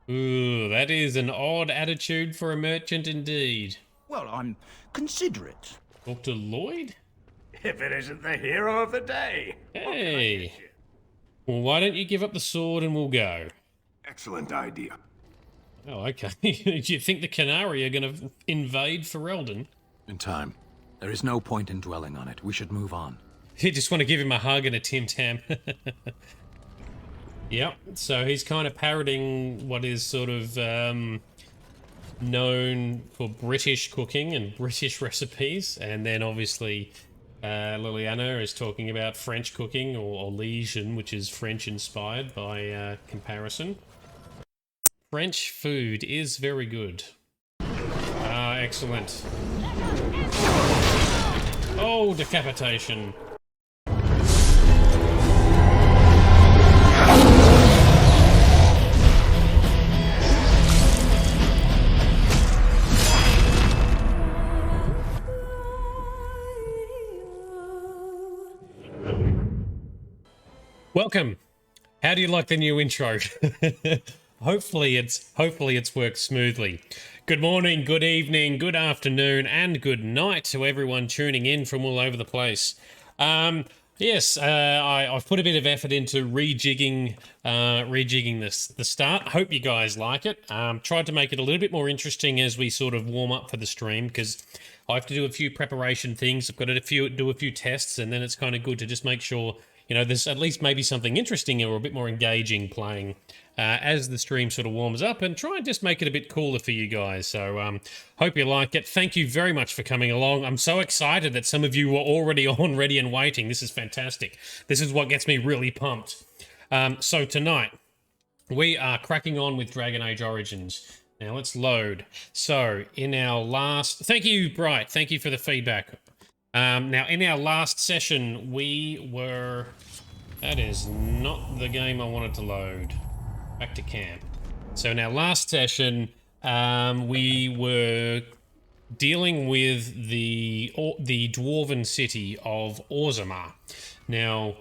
Ooh, that is an odd attitude for a merchant indeed. Well, I'm considerate. Dr. Lloyd? If it isn't the hero of the day. What can I Hey. get you? Well, why don't you give up the sword and we'll go? Excellent idea. Oh, okay. Do you think the Qunari are going to invade Ferelden? In time. There is no point in dwelling on it. We should move on. You just want to give him a hug and a Tim Tam. Yep, so he's kind of parroting what is sort of known for British cooking and British recipes, and then obviously Liliana is talking about French cooking or Liège, which is French inspired by comparison. French food is very good. Ah, excellent. Oh, decapitation. Welcome. How do you like the new intro? Hopefully it's worked smoothly. Good morning, good evening, good afternoon, and good night to everyone tuning in from all over the place. Yes, I've put a bit of effort into rejigging the start. Hope you guys like it. Tried to make it a little bit more interesting as we sort of warm up for the stream, because I have to do a few preparation things. I've got to do a few tests, and then it's kind of good to just make sure, you know, there's at least maybe something interesting or a bit more engaging playing as the stream sort of warms up, and try and just make it a bit cooler for you guys. So hope you like it. Thank you very much for coming along. I'm so excited that some of you were already on, ready and waiting. This is fantastic. This is what gets me really pumped. So tonight, we are cracking on with Dragon Age Origins. Now let's load. So in our last... Thank you, Bright. Thank you for the feedback. Now, in our last session, we were... That is not the game I wanted to load. Back to camp. So in our last session, we were dealing with the dwarven city of Orzammar. Now,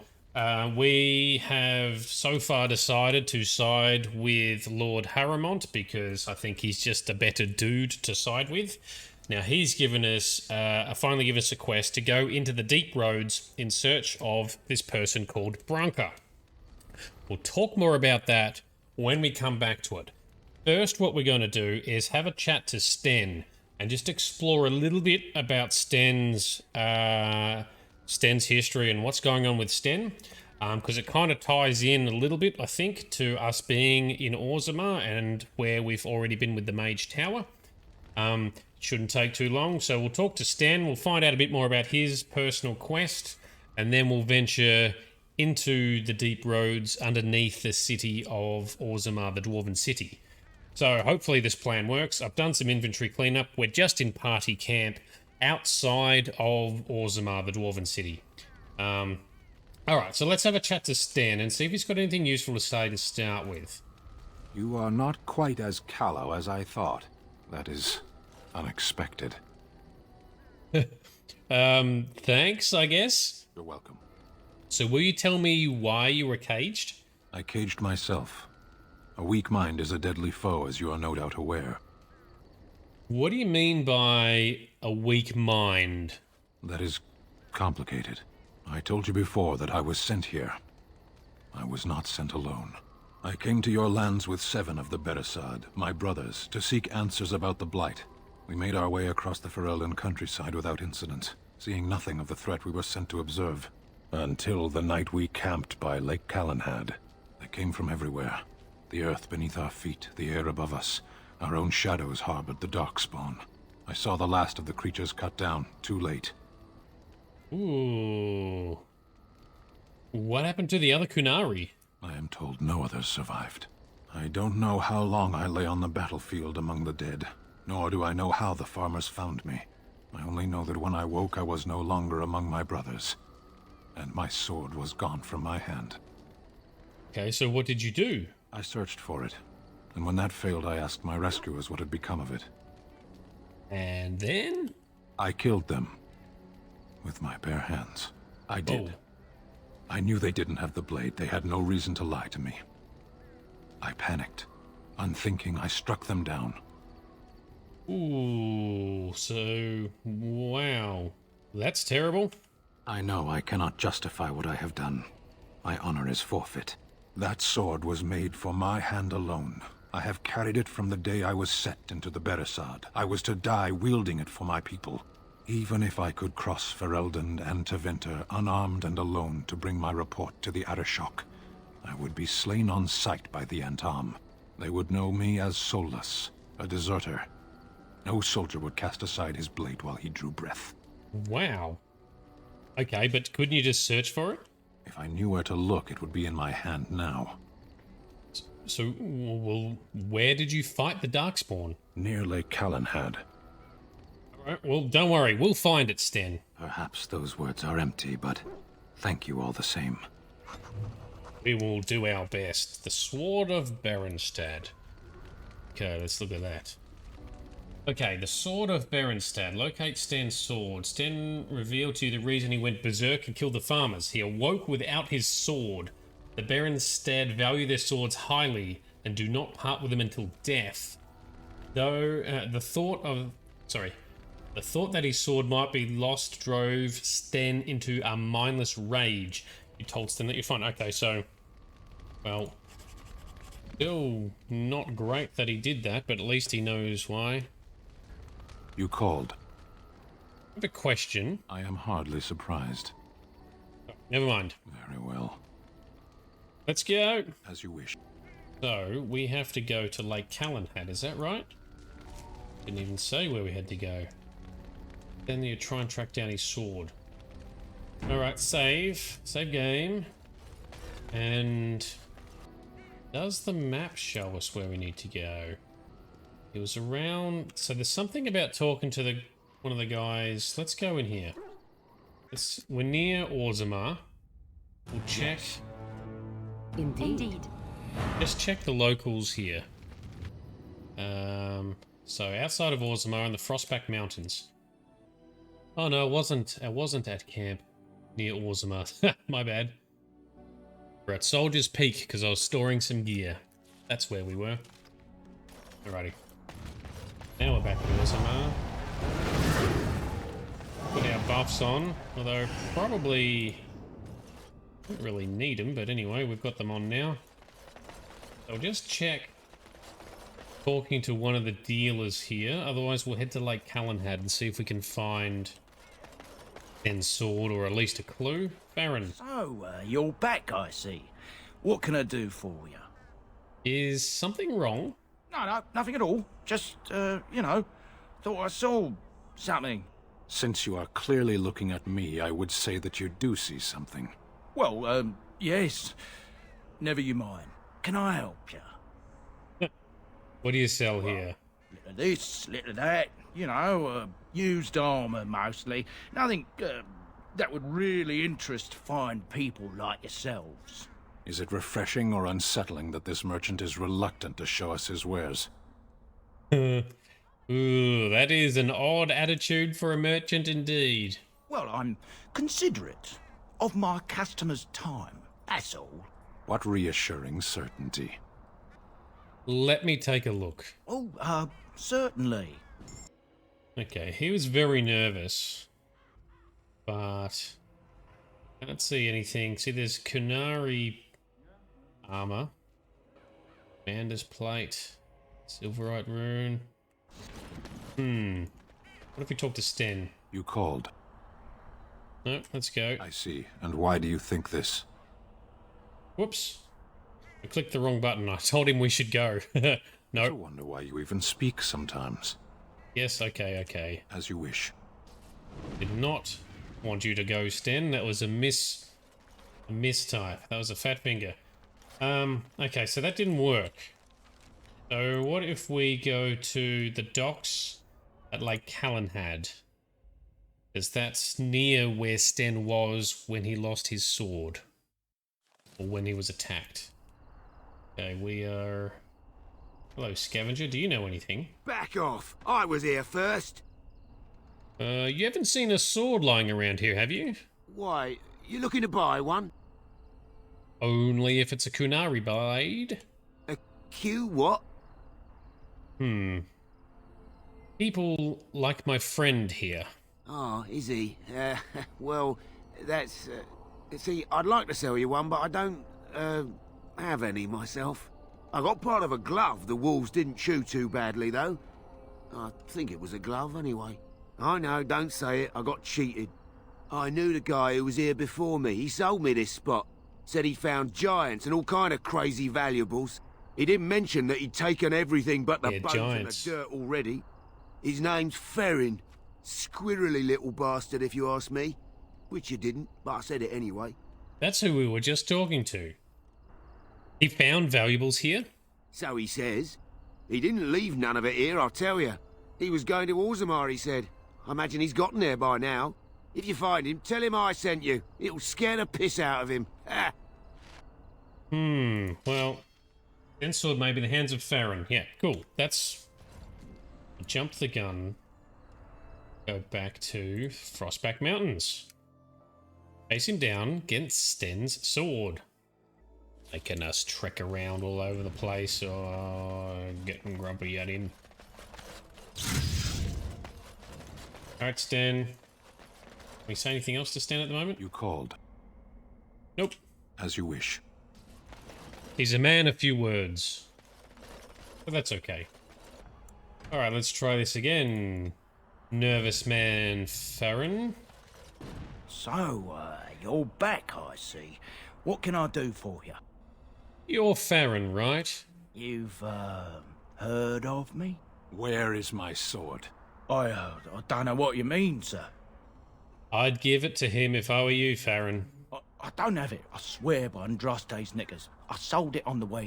we have so far decided to side with Lord Harrowmont because I think he's just a better dude to side with. Now, he's given us, finally given us a quest to go into the deep roads in search of this person called Branka. We'll talk more about that when we come back to it. First, what we're going to do is have a chat to Sten and just explore a little bit about Sten's history and what's going on with Sten, because it kind of ties in a little bit, I think, to us being in Orzammar and where we've already been with the Mage Tower. Shouldn't take too long, so we'll talk to Sten, we'll find out a bit more about his personal quest, and then we'll venture into the deep roads underneath the city of Orzammar, the Dwarven City. So hopefully this plan works. I've done some inventory cleanup. We're just in party camp outside of Orzammar, the Dwarven City. Alright, so let's have a chat to Sten and see if he's got anything useful to say to start with. You are not quite as callow as I thought. That is unexpected. Thanks, I guess. You're welcome. So will you tell me why you were caged? I caged myself. A weak mind is a deadly foe, as you are no doubt aware. What do you mean by a weak mind? That is complicated. I told you before that I was sent here. I was not sent alone. I came to your lands with 7 of the Beresaad, my brothers, to seek answers about the Blight. We made our way across the Ferelden countryside without incident, seeing nothing of the threat we were sent to observe. Until the night we camped by Lake Calenhad. They came from everywhere. The earth beneath our feet, the air above us. Our own shadows harbored the darkspawn. I saw the last of the creatures cut down, too late. Ooh. What happened to the other Qunari? I am told no others survived. I don't know how long I lay on the battlefield among the dead, nor do I know how the farmers found me. I only know that when I woke I was no longer among my brothers, and my sword was gone from my hand. Okay, so what did you do? I searched for it, and when that failed I asked my rescuers what had become of it. And then? I killed them. With my bare hands. I did. Oh. I knew they didn't have the blade. They had no reason to lie to me. I panicked. Unthinking, I struck them down. Ooh, so, wow. That's terrible. I know I cannot justify what I have done. My honor is forfeit. That sword was made for my hand alone. I have carried it from the day I was set into the Beresaad. I was to die wielding it for my people. Even if I could cross Ferelden and Tevinter unarmed and alone to bring my report to the Arishok, I would be slain on sight by the Antam. They would know me as soulless, a deserter. No soldier would cast aside his blade while he drew breath. Wow. Okay, but couldn't you just search for it? If I knew where to look, it would be in my hand now. So, well, where did you fight the darkspawn? Near Lake Calenhad. Alright, well, don't worry, we'll find it, Sten. Perhaps those words are empty, but thank you all the same. We will do our best. The Sword of Berenstad. Okay, let's look at that. Okay, the Sword of Berenstad. Locate Sten's sword. Sten revealed to you the reason he went berserk and killed the farmers. He awoke without his sword. The Berenstad value their swords highly and do not part with them until death. Though the thought that his sword might be lost drove Sten into a mindless rage. You told Sten that you're fine. Okay, so, well, still not great that he did that, but at least he knows why. You called. I have a question. I am hardly surprised. Oh, never mind. Very well. Let's go. As you wish. So, we have to go to Lake Calenhad, is that right? Didn't even say where we had to go. Then you try and track down his sword. Alright, save. Save game. And does the map show us where we need to go? It was around... So there's something about talking to one of the guys. Let's go in here. We're near Orzammar. We'll check... Indeed. Just check the locals here. So outside of Orzammar in the Frostback Mountains. Oh no, I wasn't at camp near Orzammar. My bad. We're at Soldier's Peak because I was storing some gear. That's where we were. Alrighty. Now we're back at Orzammar. Put our buffs on, although probably don't really need them, but anyway, we've got them on now. So just check talking to one of the dealers here, otherwise we'll head to Lake Calenhad and see if we can find Sten's sword, or at least a clue. Baron. So, you're back, I see. What can I do for you? Is something wrong? No, nothing at all. Just, you know, thought I saw something. Since you are clearly looking at me, I would say that you do see something. Well, yes. Never you mind. Can I help you? What do you sell here? Little of this, little of that. You know, used armour mostly. Nothing that would really interest fine people like yourselves. Is it refreshing or unsettling that this merchant is reluctant to show us his wares? Ooh, that is an odd attitude for a merchant indeed. Well, I'm considerate of my customers' time, that's all. What reassuring certainty. Let me take a look. Oh, certainly. Okay, he was very nervous, but I can't see anything. See, there's Qunari armor, Bander's plate, Silverite rune. What if we talk to Sten? You called. No, let's go. I see. And why do you think this? Whoops. I clicked the wrong button. I told him we should go. I No. wonder why you even speak sometimes. Yes, okay. As you wish. Did not want you to go, Sten. That was a mistype. That was a fat finger. Okay, so that didn't work. So what if we go to the docks at Lake Calenhad? Because that's near where Sten was when he lost his sword. Or when he was attacked. Okay, we are... Hello, scavenger. Do you know anything? Back off! I was here first! You haven't seen a sword lying around here, have you? Why, you looking to buy one? Only if it's a Qunari blade. A Q what? People like my friend here. Oh, is he? Well, that's... see, I'd like to sell you one, but I don't, have any myself. I got part of a glove the wolves didn't chew too badly, though. I think it was a glove, anyway. I know, don't say it. I got cheated. I knew the guy who was here before me. He sold me this spot. Said he found giants and all kind of crazy valuables. He didn't mention that he'd taken everything but the bones giants. and the dirt already. His name's Ferelden. Squirrely little bastard, if you ask me. Which you didn't, but I said it anyway. That's who we were just talking to. He found valuables here? So he says. He didn't leave none of it here, I'll tell you. He was going to Orzammar, he said. I imagine he's gotten there by now. If you find him, tell him I sent you. It'll scare the piss out of him. Ha! Well, then sword maybe the hands of Farron. Yeah, cool. That's... Jump the gun. Go back to Frostback Mountains. Chase him down against Sten's sword. Making us trek around all over the place. Oh, getting grumpy at him. Alright, Sten. Can we say anything else to Sten at the moment? You called. Nope. As you wish. He's a man of few words. But that's okay. Alright, let's try this again. Nervous man Farron. So, you're back, I see. What can I do for you? You're Farron, right? You've, heard of me? Where is my sword? I don't know what you mean, sir. I'd give it to him if I were you, Farron. I don't have it, I swear by Andraste's knickers. I sold it on the way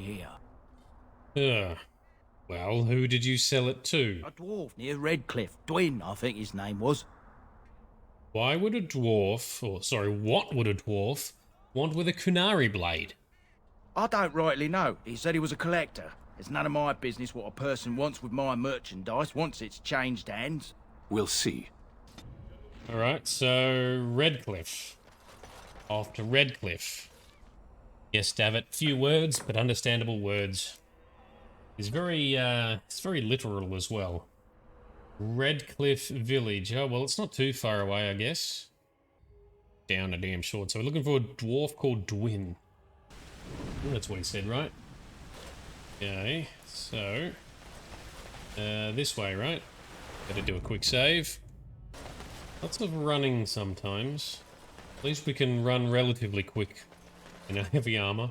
here. Well, who did you sell it to? A dwarf near Redcliffe. Dwyn, I think his name was. Why would a dwarf, or sorry, what would a dwarf want with a Qunari blade? I don't rightly know. He said he was a collector. It's none of my business what a person wants with my merchandise once it's changed hands. We'll see. Alright, so Redcliffe. Off to Redcliffe. Yes, Davit, few words, but understandable words. It's very literal as well. Redcliffe Village. Oh, well, it's not too far away, I guess. Down a damn short. So we're looking for a dwarf called Dwyn. That's what he said, right? Okay, so... this way, right? Better do a quick save. Lots of running sometimes. At least we can run relatively quick in our heavy armor.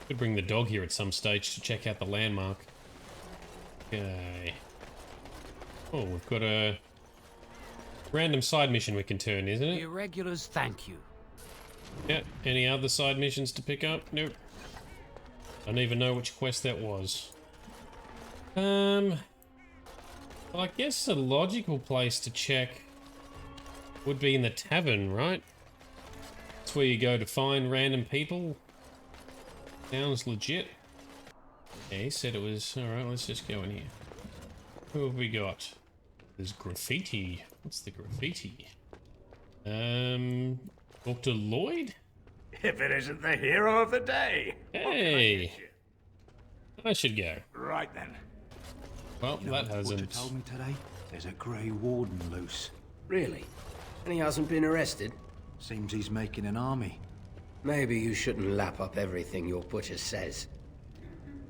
Could bring the dog here at some stage to check out the landmark. Okay. Oh, we've got a random side mission we can turn, isn't it? Irregulars, thank you. Yeah, any other side missions to pick up? Nope. I don't even know which quest that was. Well, I guess a logical place to check would be in the tavern, right? That's where you go to find random people. Sounds legit. Yeah, he said it was... Alright, let's just go in here. Who have we got? There's graffiti. What's the graffiti? Dr. Lloyd? If it isn't the hero of the day. Hey! I should go. Right then. Well, that Butcher hasn't... told me today there's a grey warden loose. Really? And he hasn't been arrested? Seems he's making an army. Maybe you shouldn't lap up everything your butcher says.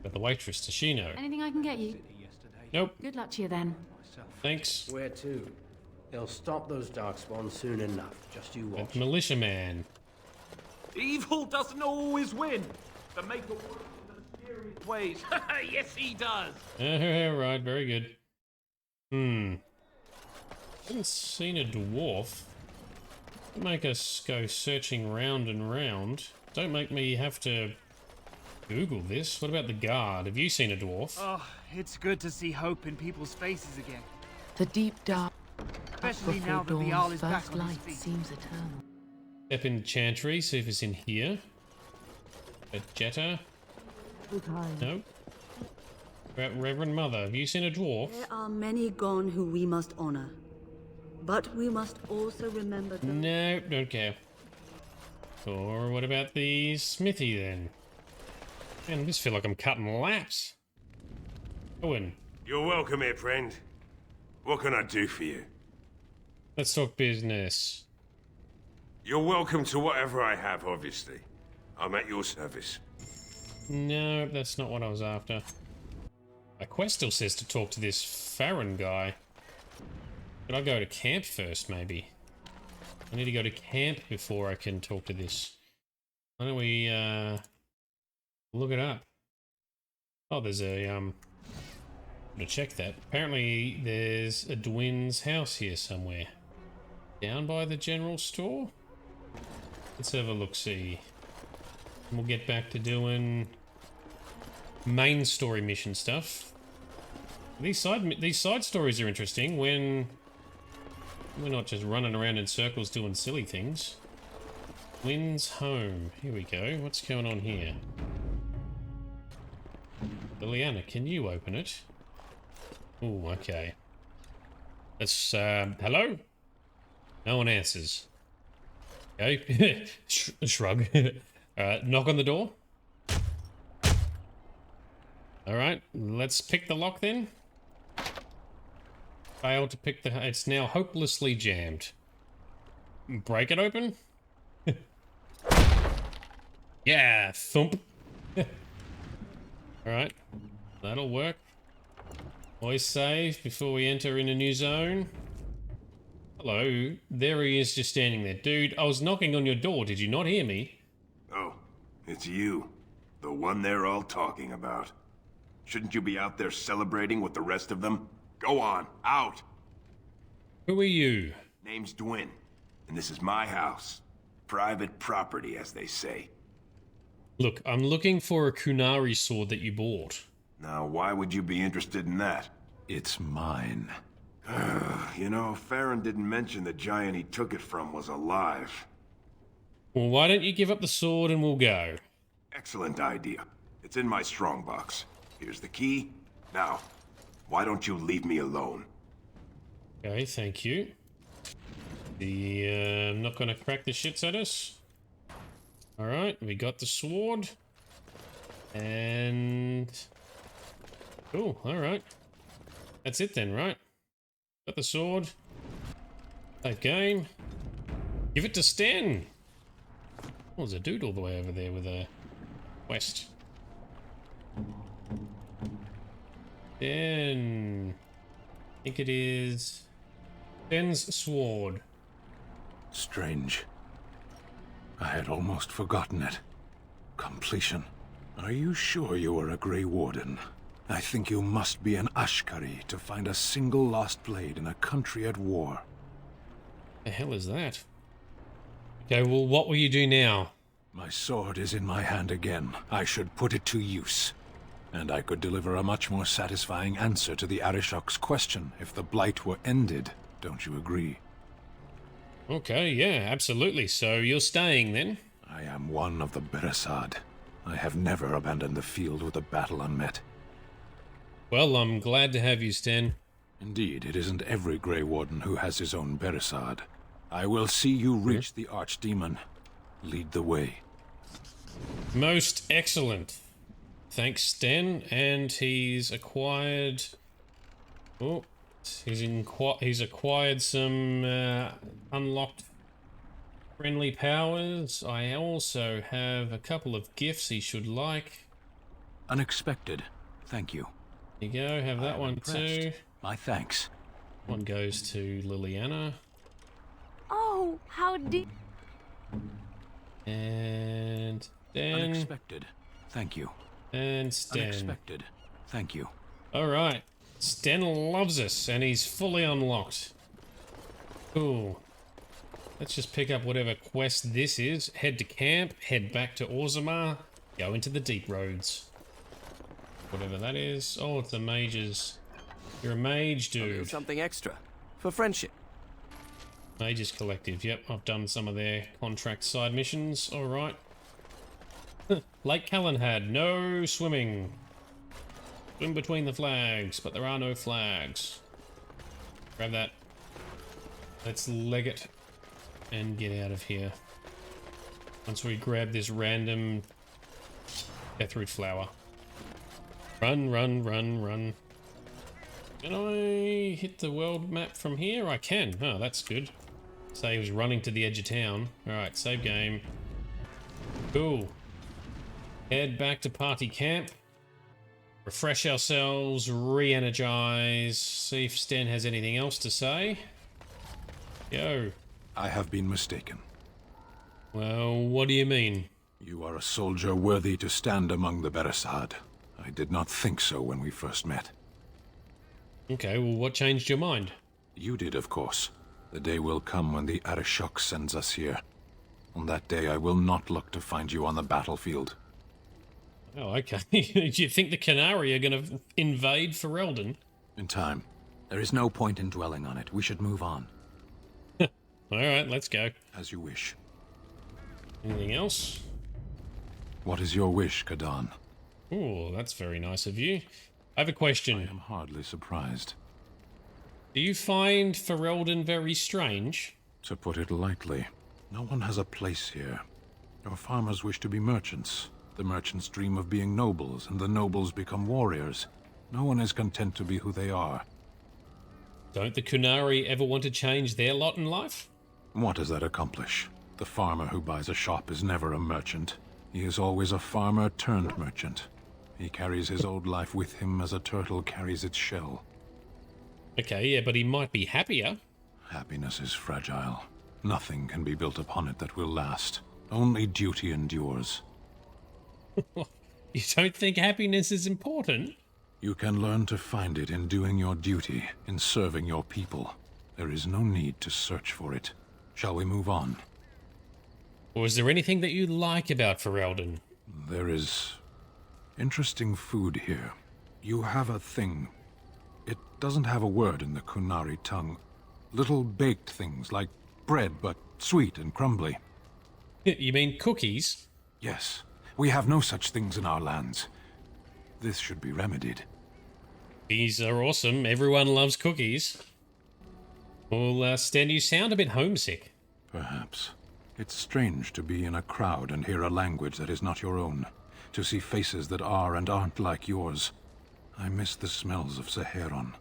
But the waitress, does she know? Anything I can get you? Nope. Good luck to you then. Thanks. Where to? They'll stop those darkspawn soon enough. Just you watch. But militia man. Evil doesn't always win. The maker works in mysterious ways. Yes, he does. Right, very good. Haven't seen a dwarf. Don't make us go searching round and round. Don't make me have to Google this. What about the guard? Have you seen a dwarf? Oh, it's good to see hope in people's faces again. The deep dark Especially before now that the owl is dawn's back first on his light feet. seems eternal. Step in Chantry, see if it's in here. A Jetta? No. About Revered Mother. Have you seen a dwarf? There are many gone who we must honor. But we must also remember those... No, don't care. Or what about the smithy then? Man, I just feel like I'm cutting laps. Owen, You're welcome here, friend. What can I do for you? let's talk business. You're welcome to whatever I have, obviously. I'm at your service. No, that's not what I was after. My quest still says to talk to this Farron guy. Should I go to camp first, maybe? I need to go to camp before I can talk to this. Why don't we, look it up? Oh, there's a, to check that. Apparently, there's a Dwyn's house here somewhere. Down by the general store? Let's have a look-see. We'll get back to doing main story mission stuff. These side stories are interesting when we're not just running around in circles doing silly things. Wynn's home. Here we go. What's going on here? Liliana, can you open it? Oh, okay. Let's, hello? No one answers. Okay. Shrug. Knock on the door. Alright, let's pick the lock then. Failed to pick the... It's now hopelessly jammed. Break it open? Yeah, thump. Alright, that'll work. Always save before we enter in a new zone. Hello, there he is just standing there. Dude, I was knocking on your door, did you not hear me? Oh, it's you. The one they're all talking about. Shouldn't you be out there celebrating with the rest of them? Go on, out! Who are you? Name's Dwyn, and this is my house. Private property, as they say. Look, I'm looking for a Qunari sword that you bought. Now, why would you be interested in that? It's mine. You know, Farron didn't mention the giant he took it from was alive. Well, why don't you give up the sword and we'll go? Excellent idea. It's in my strongbox. Here's the key. Now, why don't you leave me alone? Okay, thank you. I'm not gonna crack the shits at us. Alright, we got the sword. And... Cool, alright. That's it then, right? Got the sword. Save game. Give it to Sten! Oh, there's a dude all the way over there with a quest. Sten. I think it is Sten's sword. Strange. I had almost forgotten it. Completion. Are you sure you are a Grey Warden? I think you must be an Ashkari to find a single lost blade in a country at war. The hell is that? Okay, well, what will you do now? My sword is in my hand again. I should put it to use. And I could deliver a much more satisfying answer to the Arishok's question if the Blight were ended. Don't you agree? Okay, yeah, absolutely. So you're staying then? I am one of the Beresaad. I have never abandoned the field with a battle unmet. Well, I'm glad to have you, Sten. Indeed, it isn't every Grey Warden who has his own Beresaad. I will see you reach the Archdemon. Lead the way. Most excellent. Thanks, Sten. And he's acquired... Oh, he's acquired some unlocked friendly powers. I also have a couple of gifts he should like. Unexpected. Thank you. There you go, have that one too. My thanks. One goes to Liliana. Oh, how did... And Sten. Unexpected. Thank you. And Sten. Unexpected. Thank you. Alright. Sten loves us, and he's fully unlocked. Cool. Let's just pick up whatever quest this is. Head to camp, head back to Orzammar, go into the deep roads. Whatever that is. Oh, it's a mage's... You're a mage, dude. Something extra. For friendship. Mages Collective. Yep, I've done some of their contract side missions. Alright. Lake Callanhad. No swimming. Swim between the flags, but there are no flags. Grab that. Let's leg it and get out of here. Once we grab this random deathroot flower. Run, run, run, run. Can I hit the world map from here? I can. Oh, that's good. So he was running to the edge of town. Alright, save game. Cool. Head back to party camp. Refresh ourselves, re-energize, see if Sten has anything else to say. Yo. I have been mistaken. Well, what do you mean? You are a soldier worthy to stand among the Beresaad. I did not think so when we first met. Okay, well, what changed your mind? You did, of course. The day will come when the Arishok sends us here. On that day, I will not look to find you on the battlefield. Oh, okay. Do you think the Qunari are going to invade Ferelden? In time. There is no point in dwelling on it. We should move on. Alright, let's go. As you wish. Anything else? What is your wish, Kadan? Oh, that's very nice of you. I have a question. I am hardly surprised. Do you find Ferelden very strange? To put it lightly, no one has a place here. Your farmers wish to be merchants. The merchants dream of being nobles, and the nobles become warriors. No one is content to be who they are. Don't the Qunari ever want to change their lot in life? What does that accomplish? The farmer who buys a shop is never a merchant. He is always a farmer turned merchant. He carries his old life with him as a turtle carries its shell. Okay, yeah, but he might be happier. Happiness is fragile. Nothing can be built upon it that will last. Only duty endures. You don't think happiness is important? You can learn to find it in doing your duty, in serving your people. There is no need to search for it. Shall we move on? Or is there anything that you like about Ferelden? There is interesting food here. You have a thing. It doesn't have a word in the Qunari tongue. Little baked things like bread, but sweet and crumbly. You mean cookies? Yes. We have no such things in our lands. This should be remedied. These are awesome. Everyone loves cookies. Well, Sten, you sound a bit homesick. Perhaps. It's strange to be in a crowd and hear a language that is not your own. To see faces that are and aren't like yours. I miss the smells of Saharon.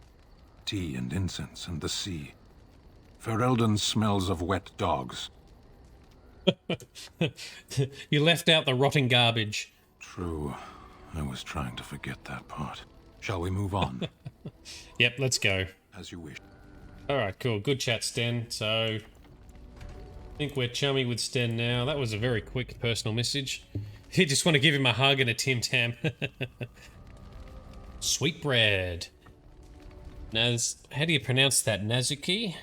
Tea and incense and the sea. Ferelden smells of wet dogs. You left out the rotting garbage. True. I was trying to forget that part. Shall we move on? Yep, let's go. As you wish. Alright, cool. Good chat, Sten. So, I think we're chummy with Sten now. That was a very quick personal message. You just want to give him a hug and a Tim Tam. Sweetbread. How do you pronounce that? Nazuki?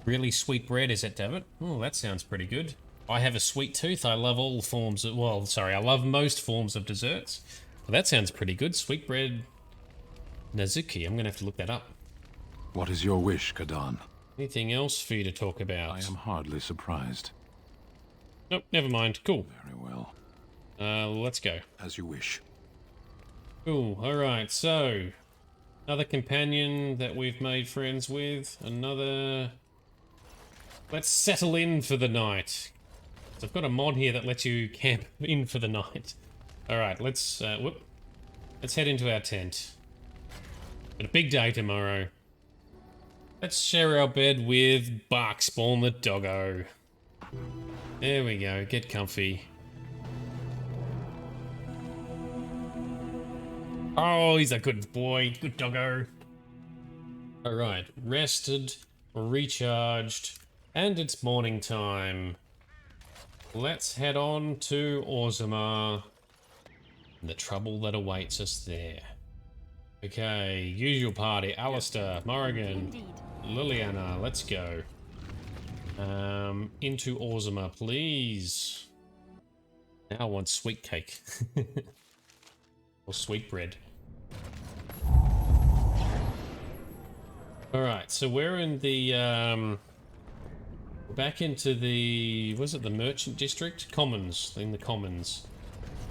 Really sweet bread, is it, David? Oh, that sounds pretty good. I have a sweet tooth. I love all forms of... Well, sorry, I love most forms of desserts. Well, that sounds pretty good. Sweetbread Nazuki. I'm going to have to look that up. What is your wish, Kadan? Anything else for you to talk about? I am hardly surprised. Nope, never mind. Cool. Very well. Let's go. As you wish. Cool. Alright, so... Another companion that we've made friends with. Another... Let's settle in for the night. So I've got a mod here that lets you camp in for the night. Alright, let's head into our tent. Got a big day tomorrow. Let's share our bed with Darkspawn the doggo. There we go, get comfy. Oh, he's a good boy, good doggo. Alright, rested, recharged, and it's morning time. Let's head on to Orzammar. The trouble that awaits us there. Okay, usual party. Alistair, Morrigan, Liliana, let's go. Into Orzammar, please. Now I want sweet cake. Or sweet bread. Alright, so we're in the, back into the, was it the Merchant District? Commons, in the Commons.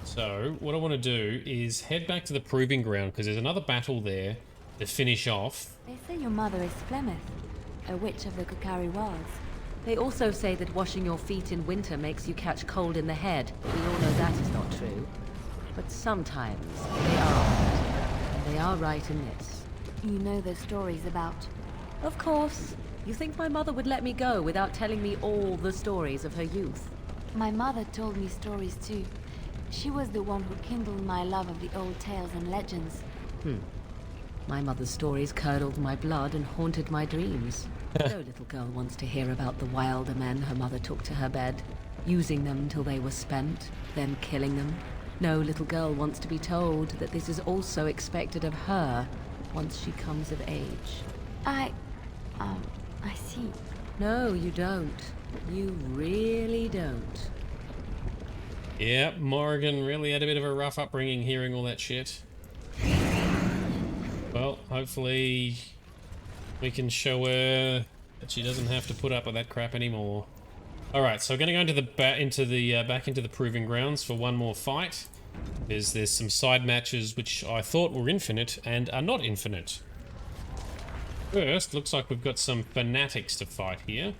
So, what I want to do is head back to the Proving Ground, because there's another battle there to finish off. They say your mother is Flemeth, a witch of the Qunari wilds. They also say that washing your feet in winter makes you catch cold in the head. We all know that is not true. But sometimes they are. And they are right in this. You know those stories about... Of course. You think my mother would let me go without telling me all the stories of her youth? My mother told me stories too. She was the one who kindled my love of the old tales and legends. My mother's stories curdled my blood and haunted my dreams. No little girl wants to hear about the wilder men her mother took to her bed, using them till they were spent, then killing them. No little girl wants to be told that this is also expected of her once she comes of age. I see. No, you don't. You really don't. Yep, Morrigan really had a bit of a rough upbringing hearing all that shit. Well, hopefully we can show her that she doesn't have to put up with that crap anymore. Alright, so we're gonna go into the back into the proving grounds for one more fight. There's some side matches which I thought were infinite and are not infinite. First, looks like we've got some fanatics to fight here.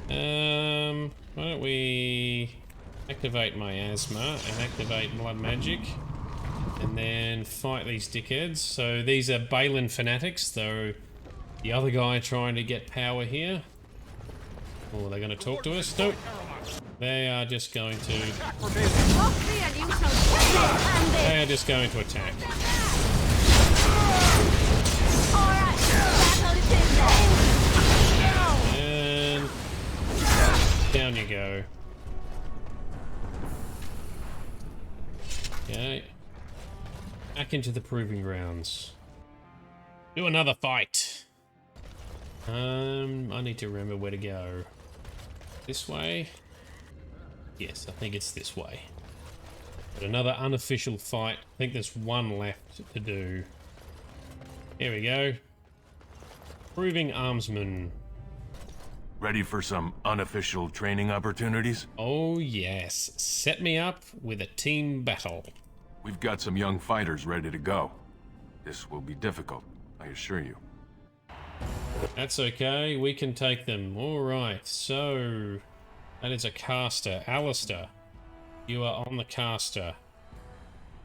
Why don't we activate my asthma and activate blood magic, and then fight these dickheads. So these are Balin fanatics, though the other guy trying to get power here. Oh, they're going to talk to us? Nope. They are just going to... They are just going to attack. And down you go. Okay. Back into the proving grounds. Do another fight. I need to remember where to go. This way? Yes, I think it's this way. But another unofficial fight. I think there's one left to do. Here we go. Proving armsman. Ready for some unofficial training opportunities? Oh yes. Set me up with a team battle. We've got some young fighters ready to go. This will be difficult, I assure you. That's okay, we can take them. Alright, so... that is a caster. Alistair, you are on the caster.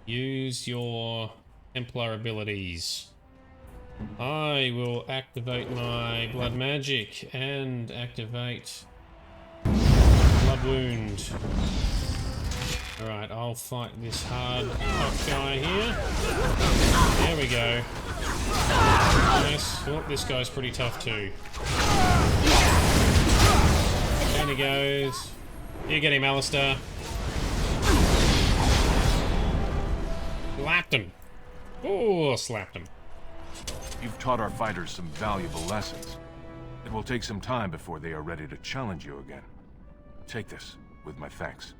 Use your Templar abilities. I will activate my blood magic and activate blood wound. Alright, I'll fight this hard tough guy here. There we go. Yes, oh, this guy's pretty tough too. Down he goes. You get him, Alistair. Slapped him. Oh, slapped him. You've taught our fighters some valuable lessons. It will take some time before they are ready to challenge you again. Take this, with my thanks.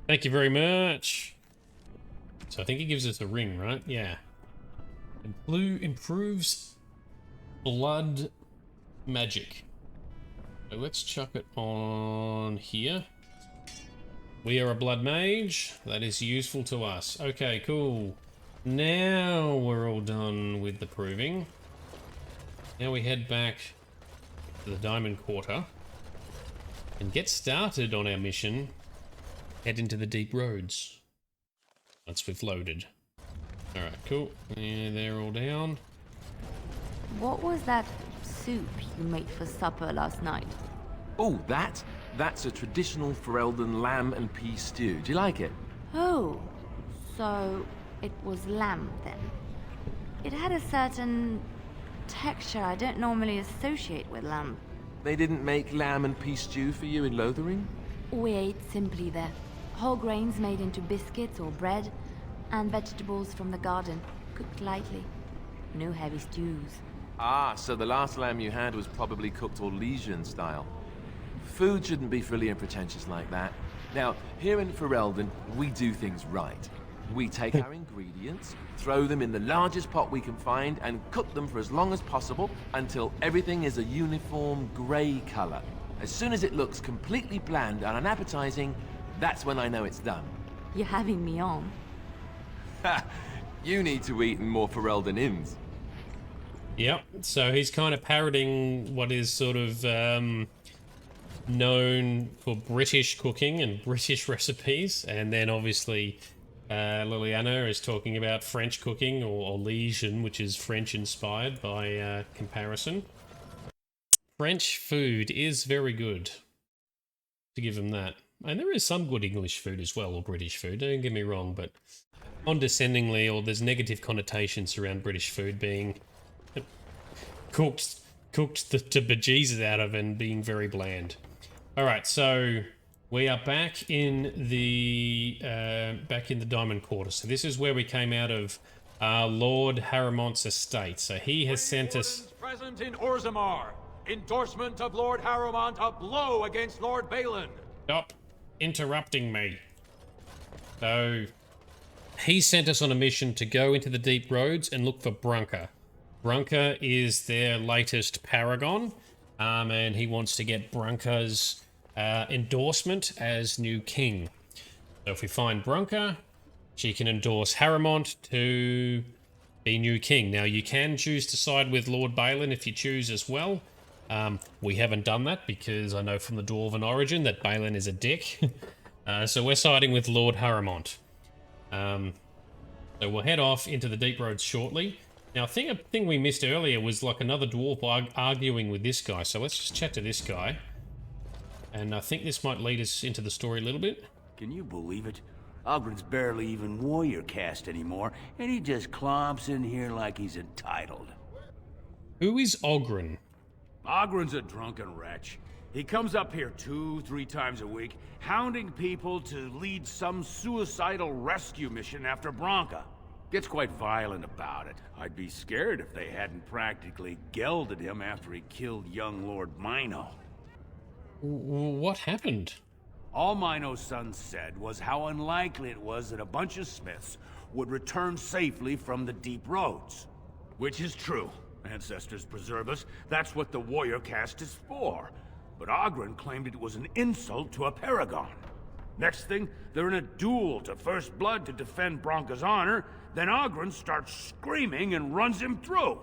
Thank you very much. So I think he gives us a ring, right? Yeah. And blue improves blood magic. So let's chuck it on here. We are a blood mage. That is useful to us. Okay, cool. Now we're all done with the proving. Now we head back to the Diamond Quarter and get started on our mission. Head into the deep roads. Once we've loaded. Alright, cool. Yeah, they're all down. What was that soup you made for supper last night? Oh, that's a traditional Ferelden lamb and pea stew. Do you like it? Oh, so it was lamb then. It had a certain texture I don't normally associate with lamb. They didn't make lamb and pea stew for you in Lothering? We ate simply there. Whole grains made into biscuits or bread, and vegetables from the garden, cooked lightly. No heavy stews. Ah, so the last lamb you had was probably cooked Orlesian style. Food shouldn't be frilly and pretentious like that. Now, here in Ferelden, we do things right. We take our ingredients, throw them in the largest pot we can find, and cook them for as long as possible until everything is a uniform grey colour. As soon as it looks completely bland and unappetizing, that's when I know it's done. You're having me on. Ha! You need to eat in more Ferelden inns. Yep, so he's kind of parroting what is sort of known for British cooking and British recipes, and then obviously Liliana is talking about French cooking, or Legion, which is French inspired by comparison. French food is very good, to give them that. And there is some good English food as well, or British food, don't get me wrong, but condescendingly, or there's negative connotations around British food being cooked to bejesus out of and being very bland. Alright, so we are back in the Diamond Quarter. So this is where we came out of Lord Haramont's estate. So he has sent us... Present in Orzammar. Endorsement of Lord Haramont, a blow against Lord Balin. Stop interrupting me. So he sent us on a mission to go into the deep roads and look for Brunka. Brunka is their latest paragon, and he wants to get Brunka's endorsement as new king. So if we find Brunka, she can endorse Haramont to be new king. Now you can choose to side with Lord Balin if you choose as well. We haven't done that because I know from the Dwarven origin that Balin is a dick. So we're siding with Lord Haramont. So we'll head off into the deep roads shortly. Now, a thing we missed earlier was like another dwarf arguing with this guy. So let's just chat to this guy. And I think this might lead us into the story a little bit. Can you believe it? Ogren's barely even warrior caste anymore, and he just clomps in here like he's entitled. Who is Ogren? Ogren's a drunken wretch. He comes up here 2-3 times a week, hounding people to lead some suicidal rescue mission after Branka. Gets quite violent about it. I'd be scared if they hadn't practically gelded him after he killed young Lord Mino. What happened? All Mino's son said was how unlikely it was that a bunch of smiths would return safely from the deep roads. Which is true. Ancestors preserve us. That's what the warrior caste is for. But Ogren claimed it was an insult to a paragon. Next thing, they're in a duel to first blood to defend Branka's honor. Then Ogren starts screaming and runs him through.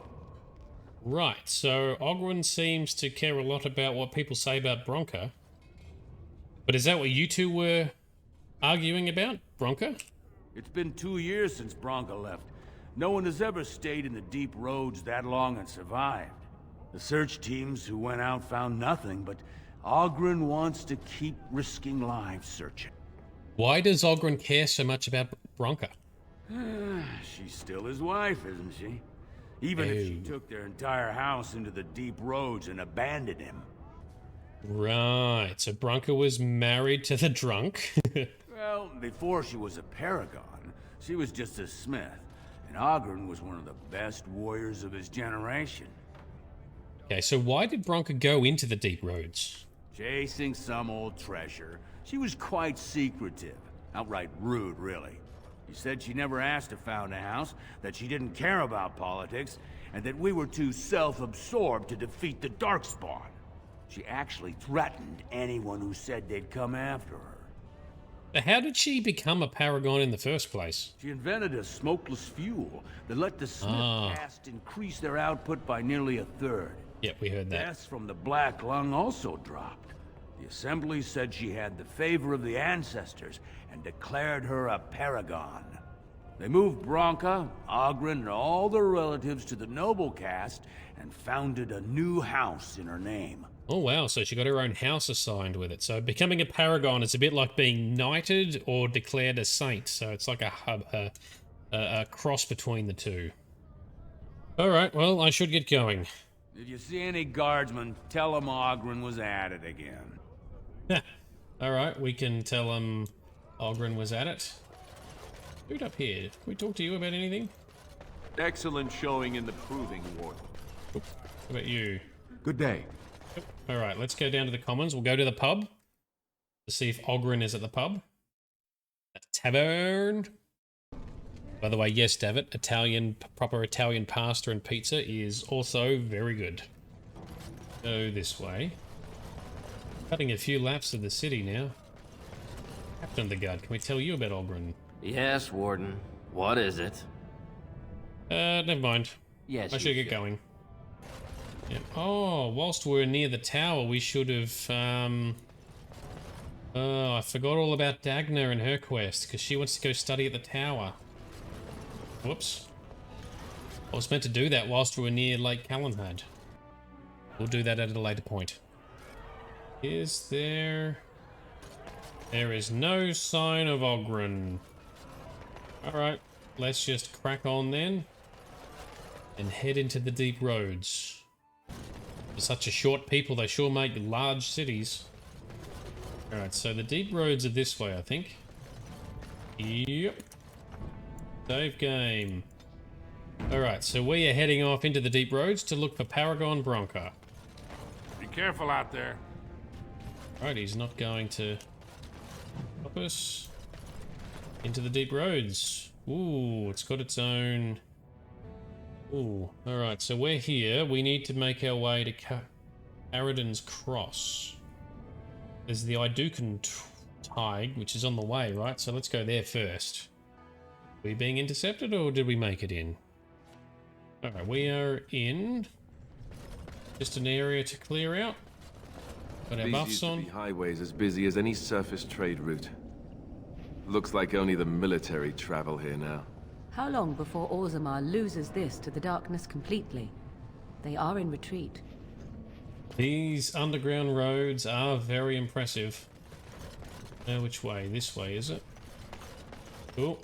Right, so Ogren seems to care a lot about what people say about Branka. But is that what you two were arguing about, Branka? It's been 2 years since Branka left. No one has ever stayed in the deep roads that long and survived. The search teams who went out found nothing, but Ogren wants to keep risking lives searching. Why does Ogren care so much about Branka? She's still his wife, isn't she? Even if she took their entire house into the deep roads and abandoned him. Right, so Branka was married to the drunk. Well, before she was a paragon, she was just a smith. And Ogren was one of the best warriors of his generation. Okay, so why did Branka go into the deep roads? Chasing some old treasure. She was quite secretive. Outright rude, really. She said she never asked to found a house, that she didn't care about politics, and that we were too self-absorbed to defeat the darkspawn. She actually threatened anyone who said they'd come after her. How did she become a paragon in the first place? She invented a smokeless fuel that let the smith caste increase their output by nearly a third. Yep, we heard that. Deaths from the Black Lung also dropped. The Assembly said she had the favor of the ancestors and declared her a paragon. They moved Branka, Ogren, and all their relatives to the noble caste and founded a new house in her name. Oh wow, so she got her own house assigned with it. So becoming a paragon is a bit like being knighted or declared a saint. So it's like a cross between the two. Alright, well, I should get going. If you see any guardsmen, tell them Ogren was at it again. Alright, we can tell them Ogren was at it. Dude up here, can we talk to you about anything? Excellent showing in the proving, Warden. What about you? Good day. Alright, let's go down to the commons. We'll go to the pub to see if Ogren is at the pub. A tavern. By the way, yes, David, proper Italian pasta and pizza is also very good. Go this way. Cutting a few laps of the city now. Captain of the Guard, can we tell you about Ogren? Yes, Warden. What is it? Never mind. Yes, I should get going. Yeah. Oh, whilst we're near the tower, we should have Oh, I forgot all about Dagna and her quest, because she wants to go study at the tower. Whoops. I was meant to do that whilst we were near Lake Calenhad. We'll do that at a later point. Is there... There is no sign of Ogren. Alright, let's just crack on then. And head into the deep roads. For such a short people, they sure make large cities. Alright, so the deep roads are this way, I think. Yep. Save game. Alright, so we are heading off into the deep roads to look for Paragon Bronca. Be careful out there. Alright, he's not going to stop us. Into the deep roads. Ooh, it's got its own... Ooh, alright, so we're here. We need to make our way to Araden's Cross. There's the Idukan Tige, which is on the way, right? So let's go there first. Are we being intercepted, or did we make it in? Alright, we are in. Just an area to clear out. Got our These buffs used to on. be highways as busy as any surface trade route. Looks like only the military travel here now. How long before Orzammar loses this to the darkness completely? They are in retreat. These underground roads are very impressive. Now which way? This way, is it? Cool.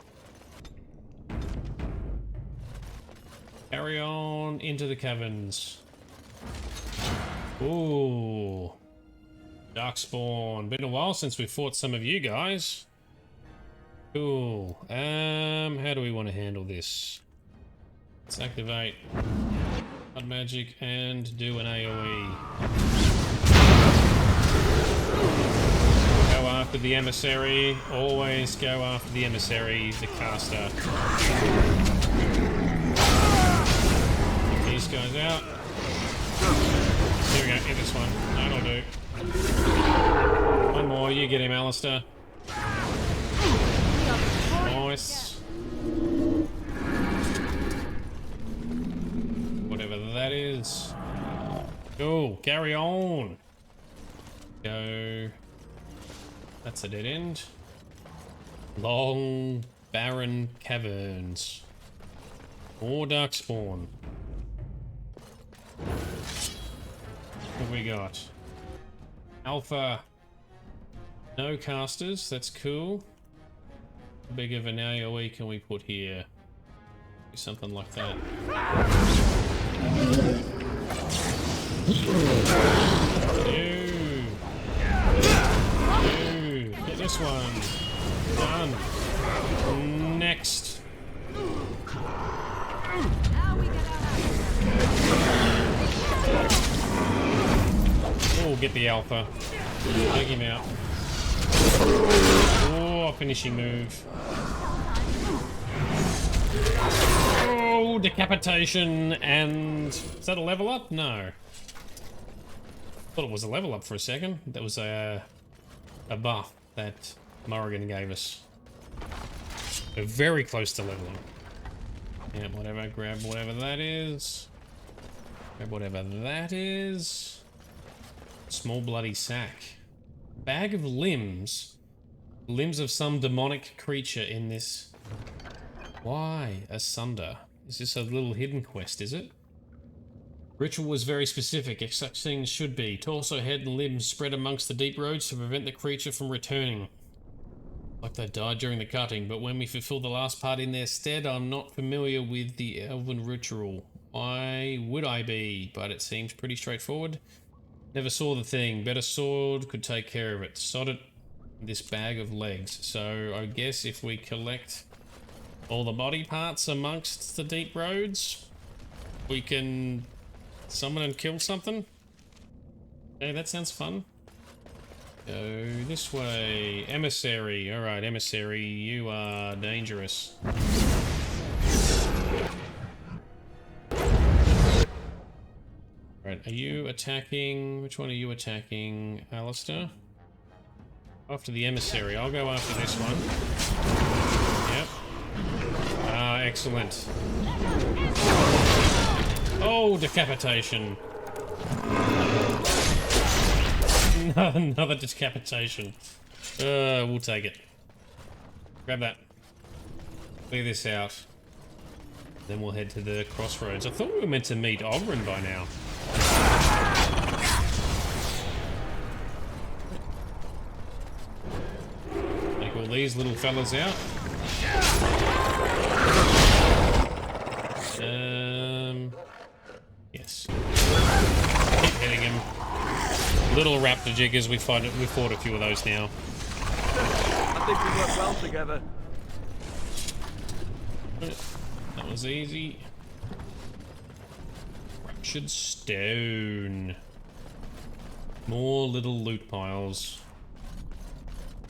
Carry on into the caverns. Ooh. Darkspawn. Been a while since we fought some of you guys. Cool. How do we want to handle this? Let's activate Blood Magic and do an AoE. Go after the emissary. Always go after the emissary, the caster. Get these guys out. Here we go, hit this one. That'll do. One more, you get him, Alistair. Nice. Whatever that is. Cool, carry on. Go. That's a dead end. Long, barren caverns. More darkspawn. What have we got? Alpha. No casters, that's cool. How big of an AoE can we put here? Do something like that. Get this one. Done. Next. Oh, get the alpha. Take him out. Oh, finishing move. Oh, decapitation, and is that a level up? No. Thought it was a level up for a second. That was a buff that Morrigan gave us. We're very close to leveling. Yeah, whatever. Grab whatever that is. Grab whatever that is. Small bloody sack. Bag of limbs. Limbs of some demonic creature in this. Why? Asunder. Is this a little hidden quest, is it? Ritual was very specific, as such things should be. Torso, head, and limbs spread amongst the deep roads to prevent the creature from returning. Like they died during the cutting, but when we fulfill the last part in their stead, I'm not familiar with the elven ritual. Why would I be? But it seems pretty straightforward. Never saw the thing. Better sword could take care of it. Sod it. This bag of legs. So I guess if we collect all the body parts amongst the deep roads, we can summon and kill something. Okay, that sounds fun. Go this way. Emissary. Alright, emissary, you are dangerous. Alright, are you attacking? Which one are you attacking, Alistair? After the emissary. I'll go after this one. Yep. Ah, excellent. Oh, decapitation. Another decapitation. We'll take it. Grab that. Clear this out. Then we'll head to the crossroads. I thought we were meant to meet Ogren by now. Take all these little fellas out. Yes. Keep hitting him. Little raptor jiggers, we fought a few of those now. I think we work well together. That was easy. Fractured stone. More little loot piles.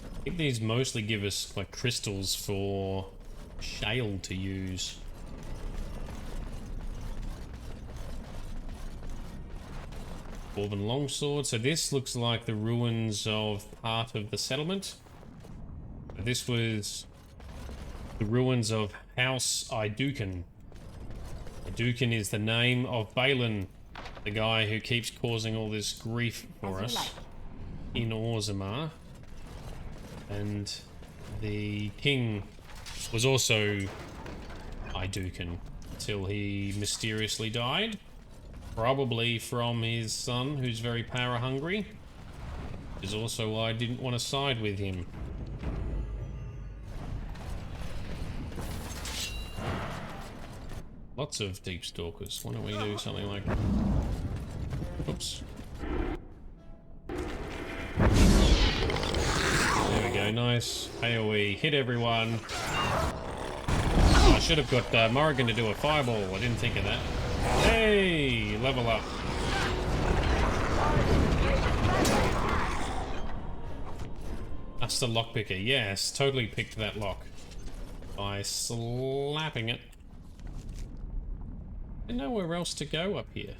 I think these mostly give us like crystals for shale to use. Dwarven longsword. So this looks like the ruins of part of the settlement. This was the ruins of House Iduken. Iduken is the name of Balin, the guy who keeps causing all this grief for us in Orzammar. And the king was also Iduken until he mysteriously died. Probably from his son, who's very power hungry. Which is also why I didn't want to side with him. Lots of deep stalkers. Why don't we do something like... Oops. There we go, nice. AoE, hit everyone. Oh, I should have got Morrigan to do a fireball. I didn't think of that. Hey, level up. That's the lockpicker. Yes, totally picked that lock by slapping it. There's nowhere else to go up here.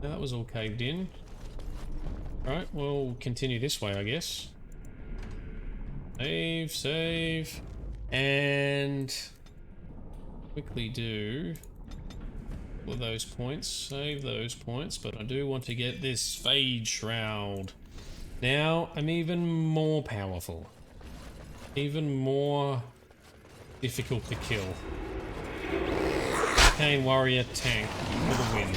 No, that was all caved in. Alright, we'll continue this way, I guess. Save, save, and quickly do all of those points, save those points, but I do want to get this Fade Shroud. Now I'm even more powerful, even more difficult to kill. Arcane Warrior tank for the win.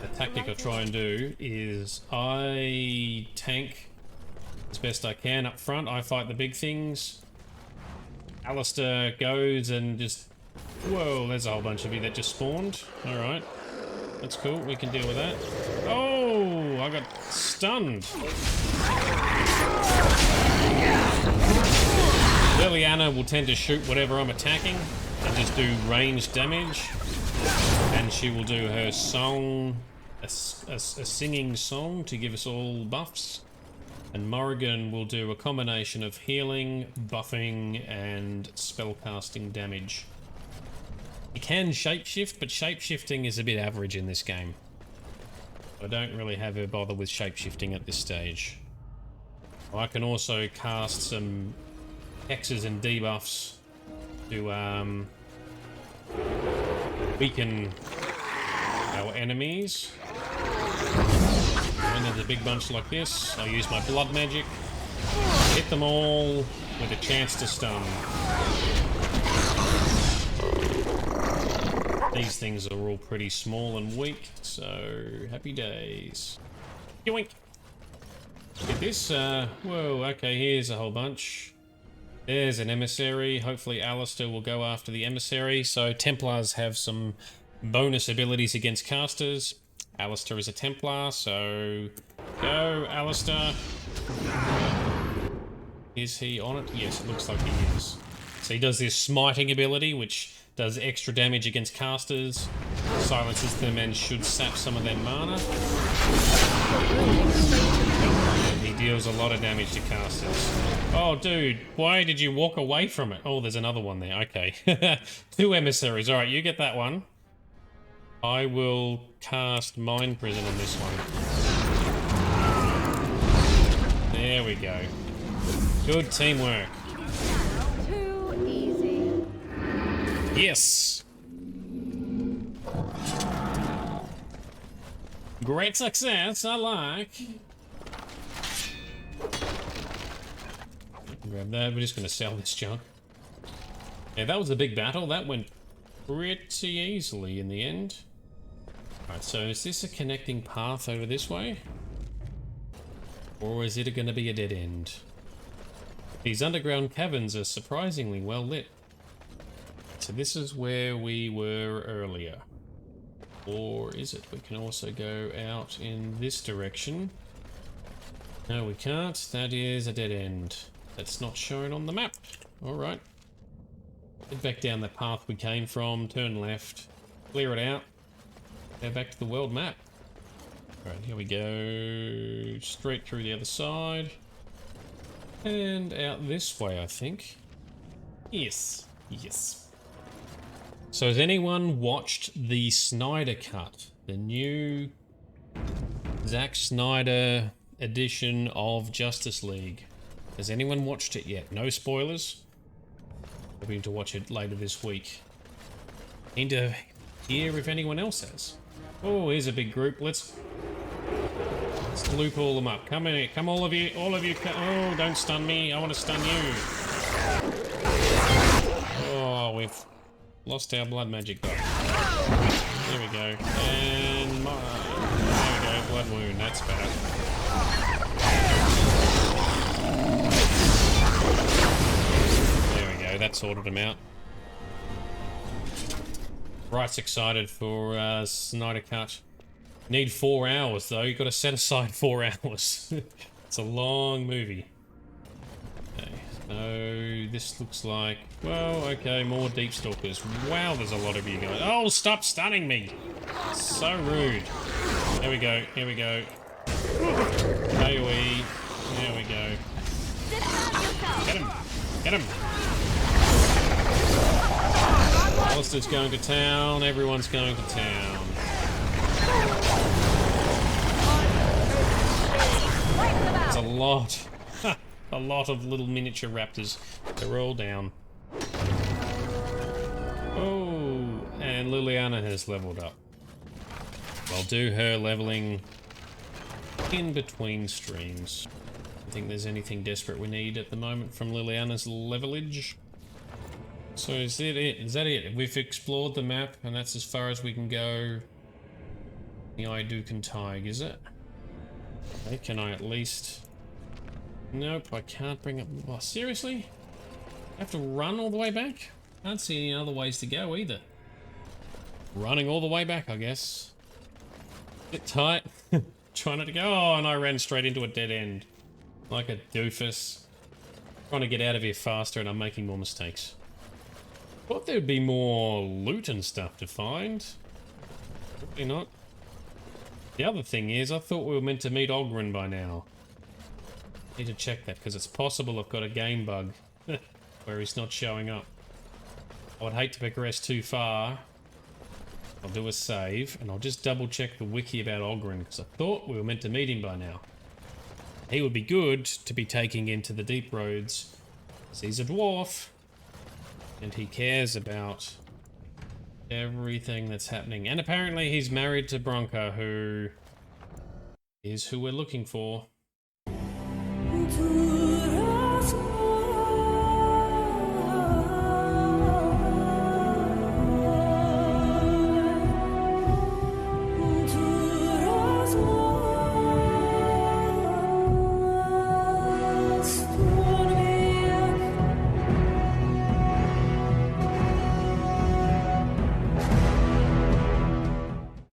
The tactic I try and do is I tank as best I can up front. I fight the big things. Alistair goes and just... Whoa, there's a whole bunch of you that just spawned. Alright. That's cool, we can deal with that. Oh, I got stunned. Liliana will tend to shoot whatever I'm attacking and just do ranged damage. And she will do her song, a singing song to give us all buffs. And Morrigan will do a combination of healing, buffing, and spellcasting damage. You can shapeshift, but shapeshifting is a bit average in this game. I don't really have her bother with shapeshifting at this stage. I can also cast some hexes and debuffs to weaken our enemies. When there's a big bunch like this, I'll use my blood magic, hit them all with a chance to stun. These things are all pretty small and weak, so happy days. Yoink! Get this, whoa, okay, here's a whole bunch. There's an emissary. Hopefully Alistair will go after the emissary. So Templars have some bonus abilities against casters. Alistair is a Templar, so go, Alistair. Is he on it? Yes, it looks like he is. So he does this smiting ability, which does extra damage against casters, silences them, and should sap some of their mana. And he deals a lot of damage to casters. Oh, dude, why did you walk away from it? Oh, there's another one there. Okay. 2 emissaries. All right, you get that one. I will cast Mind Prison on this one. There we go. Good teamwork. Too easy. Yes! Great success, I like. Grab that, we're just gonna sell this junk. Yeah, that was a big battle. That went pretty easily in the end. Alright, so is this a connecting path over this way? Or is it gonna be a dead end? These underground caverns are surprisingly well lit. So this is where we were earlier. Or is it? We can also go out in this direction. No, we can't. That is a dead end. That's not shown on the map. Alright. Head back down the path we came from, turn left, clear it out, go back to the world map. Alright, here we go. Straight through the other side. And out this way, I think. Yes. Yes. So has anyone watched the Snyder Cut? The new Zack Snyder edition of Justice League. Has anyone watched it yet? No spoilers? Hoping to watch it later this week. Need to hear if anyone else has. Oh, here's a big group. Let's loop all them up. Come in, come all of you, oh, don't stun me. I want to stun you. Oh, we've lost our blood magic though. There we go. And there we go, blood wound. That's better. That sorted him out. Right's excited for Snyder Cut. Need 4 hours though. You've got to set aside 4 hours. It's a long movie. Okay, so this looks like, well, okay, more deep stalkers. Wow, there's a lot of you guys. Oh, stop stunning me! So rude. Here we go. Here we go. AoE. There we go. Get him! Get him! Alistair's going to town, everyone's going to town. It's a lot. A lot of little miniature raptors. They're all down. Oh, and Liliana has leveled up. I'll do her leveling in between streams. I don't think there's anything desperate we need at the moment from Liliana's levelage. So is that it? Is that it? We've explored the map, and that's as far as we can go. The Idukan Tig, is it? Okay, can I at least... Nope, I can't bring up... Oh, seriously? I have to run all the way back? Can't see any other ways to go either. Running all the way back, I guess. Bit tight. Trying not to go... Oh, and I ran straight into a dead end. Like a doofus. Trying to get out of here faster, and I'm making more mistakes. Thought there would be more loot and stuff to find. Probably not. The other thing is, I thought we were meant to meet Ogren by now. Need to check that, because it's possible I've got a game bug where he's not showing up. I would hate to progress too far. I'll do a save, and I'll just double check the wiki about Ogren, because I thought we were meant to meet him by now. He would be good to be taking into the deep roads, because he's a dwarf. And he cares about everything that's happening. And apparently he's married to Bronca, who is who we're looking for.